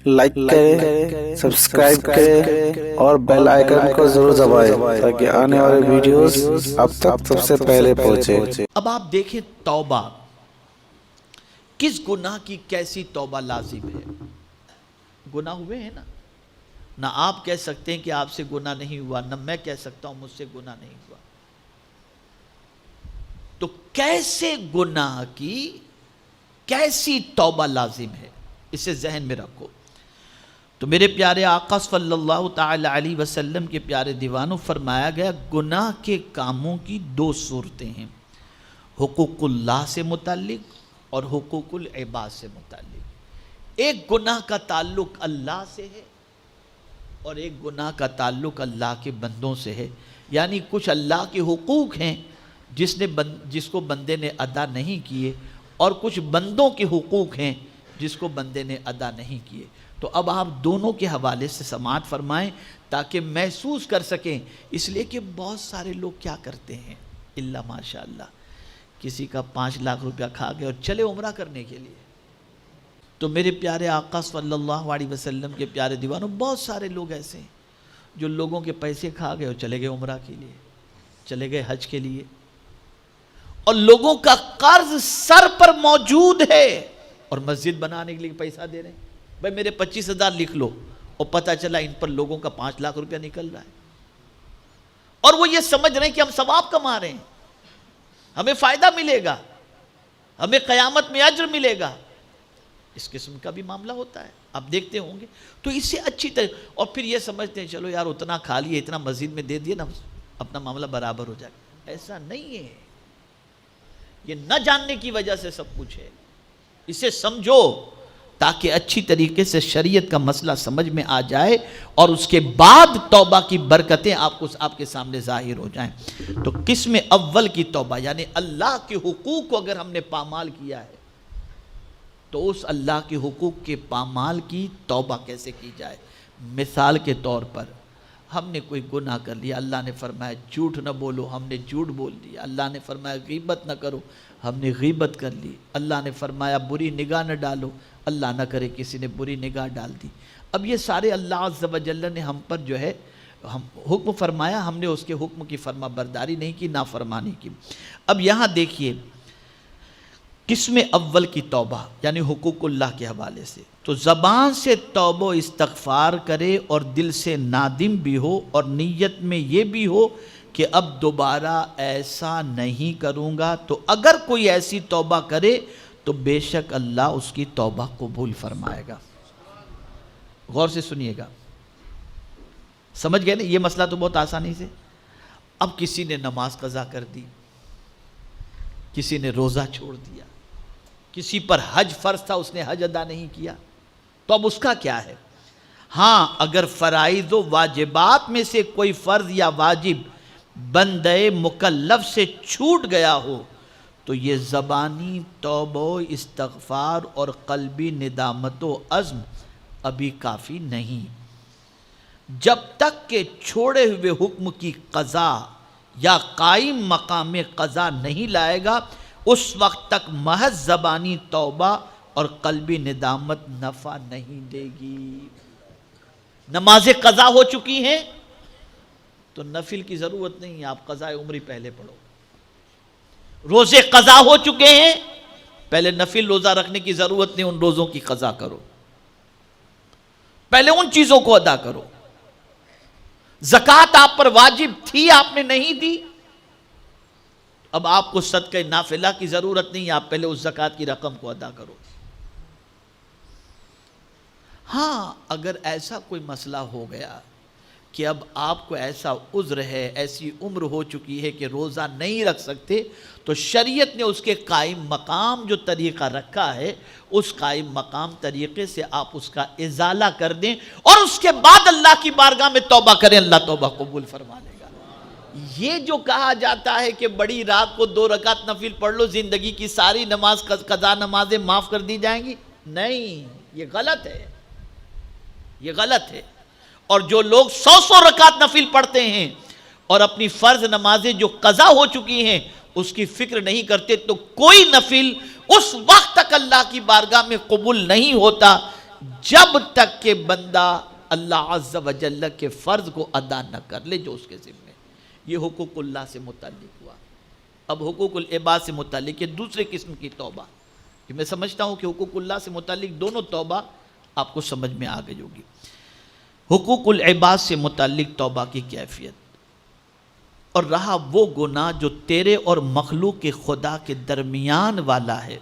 Like کریں، subscribe کریں اور بیل آئیکن کو ضرور دبائیں تاکہ آنے والے ویڈیوز اب تک سب سے پہلے پہنچے۔ اب آپ دیکھیں توبہ، کس گناہ کی کیسی توبہ لازم ہے؟ گناہ ہوئے ہیں نا، نہ آپ کہہ سکتے ہیں کہ آپ سے گناہ نہیں ہوا، نہ میں کہہ سکتا ہوں مجھ سے گناہ نہیں ہوا۔ تو کیسے گناہ کی کیسی توبہ لازم ہے، اسے ذہن میں رکھو۔ تو میرے پیارے آقا صلی اللہ تعالی علیہ وسلم کے پیارے دیوانوں، فرمایا گیا گناہ کے کاموں کی دو صورتیں ہیں، حقوق اللہ سے متعلق اور حقوق العباد سے متعلق۔ ایک گناہ کا تعلق اللہ سے ہے اور ایک گناہ کا تعلق اللہ کے بندوں سے ہے، یعنی کچھ اللہ کے حقوق ہیں جس کو بندے نے ادا نہیں کیے، اور کچھ بندوں کے حقوق ہیں جس کو بندے نے ادا نہیں کیے۔ تو اب آپ دونوں کے حوالے سے سماعت فرمائیں تاکہ محسوس کر سکیں، اس لیے کہ بہت سارے لوگ کیا کرتے ہیں، اللہ ماشاء اللہ، کسی کا 5 لاکھ روپیہ کھا گئے اور چلے عمرہ کرنے کے لیے۔ تو میرے پیارے آقا صلی اللہ علیہ وسلم کے پیارے دیوانوں، بہت سارے لوگ ایسے ہیں جو لوگوں کے پیسے کھا گئے اور چلے گئے عمرہ کے لیے، چلے گئے حج کے لیے، اور لوگوں کا قرض سر پر موجود ہے اور مسجد بنانے کے لیے پیسہ دے رہے ہیں، بھائی میرے 25,000 لکھ لو، اور پتہ چلا ان پر لوگوں کا 5 لاکھ روپیہ نکل رہا ہے، اور وہ یہ سمجھ رہے ہیں کہ ہم ثواب کما رہے ہیں، ہمیں فائدہ ملے گا، ہمیں قیامت میں اجر ملے گا۔ اس قسم کا بھی معاملہ ہوتا ہے، آپ دیکھتے ہوں گے۔ تو اس سے اچھی طرح، اور پھر یہ سمجھتے ہیں چلو یار اتنا کھا لیے، اتنا مسجد میں دے دیے نا، اپنا معاملہ برابر ہو جائے گا۔ ایسا نہیں ہے، یہ نہ جاننے کی وجہ سے سب کچھ ہے۔ اسے سمجھو تاکہ اچھی طریقے سے شریعت کا مسئلہ سمجھ میں آ جائے، اور اس کے بعد توبہ کی برکتیں آپ کے سامنے ظاہر ہو جائیں۔ تو قسم اول کی توبہ، یعنی اللہ کے حقوق کو اگر ہم نے پامال کیا ہے تو اس اللہ کے حقوق کے پامال کی توبہ کیسے کی جائے۔ مثال کے طور پر ہم نے کوئی گناہ کر لیا، اللہ نے فرمایا جھوٹ نہ بولو، ہم نے جھوٹ بول دیا۔ اللہ نے فرمایا غیبت نہ کرو، ہم نے غیبت کر لی۔ اللہ نے فرمایا بری نگاہ نہ ڈالو، اللہ نہ کرے کسی نے بری نگاہ ڈال دی۔ اب یہ سارے اللہ عز و جل نے ہم پر جو ہے حکم فرمایا، ہم نے اس کے حکم کی فرما برداری نہیں کی، نافرمانی کی۔ اب یہاں دیکھیے قسم اول کی توبہ، یعنی حقوق اللہ کے حوالے سے، تو زبان سے توبہ و استغفار کرے اور دل سے نادم بھی ہو، اور نیت میں یہ بھی ہو کہ اب دوبارہ ایسا نہیں کروں گا۔ تو اگر کوئی ایسی توبہ کرے تو بے شک اللہ اس کی توبہ قبول فرمائے گا۔ غور سے سنیے گا، سمجھ گئے نا؟ یہ مسئلہ تو بہت آسانی سے۔ اب کسی نے نماز قضا کر دی، کسی نے روزہ چھوڑ دیا، کسی پر حج فرض تھا اس نے حج ادا نہیں کیا، تو اب اس کا کیا ہے؟ ہاں، اگر فرائض و واجبات میں سے کوئی فرض یا واجب بندے مکلف سے چھوٹ گیا ہو تو یہ زبانی توبہ و استغفار اور قلبی ندامت و عزم ابھی کافی نہیں، جب تک کہ چھوڑے ہوئے حکم کی قضا یا قائم مقام قضا نہیں لائے گا، اس وقت تک محض زبانی توبہ اور قلبی ندامت نفع نہیں دے گی۔ نمازیں قضا ہو چکی ہیں تو نفل کی ضرورت نہیں ہے، آپ قضاء عمری پہلے پڑھو۔ روزے قضا ہو چکے ہیں، پہلے نفل روزہ رکھنے کی ضرورت نہیں، ان روزوں کی قضا کرو، پہلے ان چیزوں کو ادا کرو۔ زکوٰۃ آپ پر واجب تھی، آپ نے نہیں دی، اب آپ کو صدقہ نافلہ کی ضرورت نہیں، آپ پہلے اس زکوٰۃ کی رقم کو ادا کرو۔ ہاں، اگر ایسا کوئی مسئلہ ہو گیا کہ اب آپ کو ایسا عذر ہے، ایسی عمر ہو چکی ہے کہ روزہ نہیں رکھ سکتے، تو شریعت نے اس کے قائم مقام جو طریقہ رکھا ہے، اس قائم مقام طریقے سے آپ اس کا ازالہ کر دیں، اور اس کے بعد اللہ کی بارگاہ میں توبہ کریں، اللہ توبہ قبول فرما لے گا۔ یہ جو کہا جاتا ہے کہ بڑی رات کو 2 رکعت نفل پڑھ لو، زندگی کی ساری نماز قضا نمازیں معاف کر دی جائیں گی، نہیں، یہ غلط ہے، یہ غلط ہے۔ اور جو لوگ 100 رکعت نفل پڑھتے ہیں اور اپنی فرض نمازیں جو قضا ہو چکی ہیں اس کی فکر نہیں کرتے، تو کوئی نفل اس وقت تک اللہ کی بارگاہ میں قبول نہیں ہوتا جب تک کہ بندہ اللہ عز و جل کے فرض کو ادا نہ کر لے جو اس کے ذمہ. یہ حقوق اللہ سے متعلق ہوا. اب حقوق العباد سے متعلق یہ دوسرے قسم کی توبہ. میں سمجھتا ہوں کہ حقوق اللہ سے متعلق دونوں توبہ آپ کو سمجھ میں آ گئی ہوگی. حقوق العباد سے متعلق توبہ کی کیفیت. اور رہا وہ گناہ جو تیرے اور مخلوق کے خدا کے درمیان والا ہے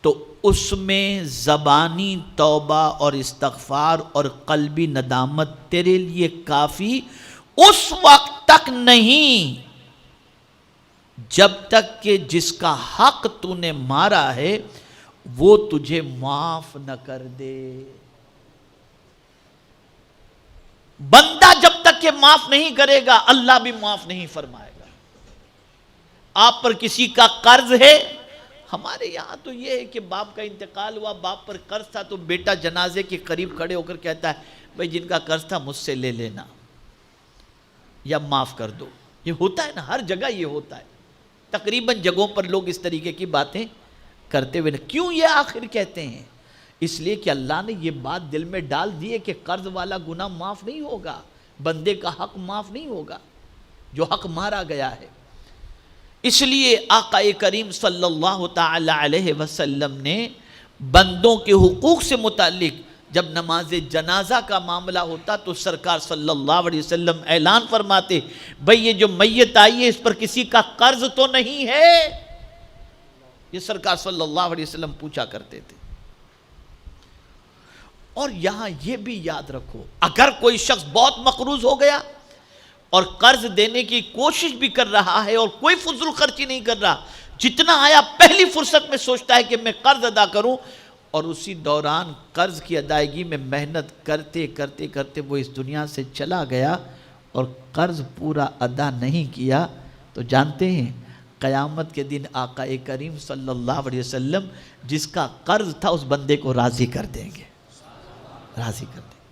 تو اس میں زبانی توبہ اور استغفار اور قلبی ندامت تیرے لیے کافی اس وقت تک نہیں جب تک کہ جس کا حق تو نے مارا ہے وہ تجھے معاف نہ کر دے. بندہ جب تک کہ معاف نہیں کرے گا اللہ بھی معاف نہیں فرمائے گا. آپ پر کسی کا قرض ہے. ہمارے یہاں تو یہ ہے کہ باپ کا انتقال ہوا, باپ پر قرض تھا تو بیٹا جنازے کے قریب کھڑے ہو کر کہتا ہے بھائی جن کا قرض تھا مجھ سے لے لینا یا معاف کر دو. یہ ہوتا ہے نا, ہر جگہ یہ ہوتا ہے. تقریباً جگہوں پر لوگ اس طریقے کی باتیں کرتے ہوئے. کیوں یہ آخر کہتے ہیں؟ اس لیے کہ اللہ نے یہ بات دل میں ڈال دی ہے کہ قرض والا گناہ معاف نہیں ہوگا, بندے کا حق معاف نہیں ہوگا جو حق مارا گیا ہے. اس لیے آقا کریم صلی اللہ تعالی علیہ وسلم نے بندوں کے حقوق سے متعلق جب نماز جنازہ کا معاملہ ہوتا تو سرکار صلی اللہ علیہ وسلم اعلان فرماتے بھئی یہ جو میت آئی ہے اس پر کسی کا قرض تو نہیں ہے. یہ سرکار صلی اللہ علیہ وسلم پوچھا کرتے تھے. اور یہاں یہ بھی یاد رکھو, اگر کوئی شخص بہت مقروض ہو گیا اور قرض دینے کی کوشش بھی کر رہا ہے اور کوئی فضول خرچی نہیں کر رہا, جتنا آیا پہلی فرصت میں سوچتا ہے کہ میں قرض ادا کروں, اور اسی دوران قرض کی ادائیگی میں محنت کرتے کرتے کرتے وہ اس دنیا سے چلا گیا اور قرض پورا ادا نہیں کیا, تو جانتے ہیں قیامت کے دن آقا کریم صلی اللہ علیہ وسلم جس کا قرض تھا اس بندے کو راضی کر دیں گے, راضی کر دیں گے.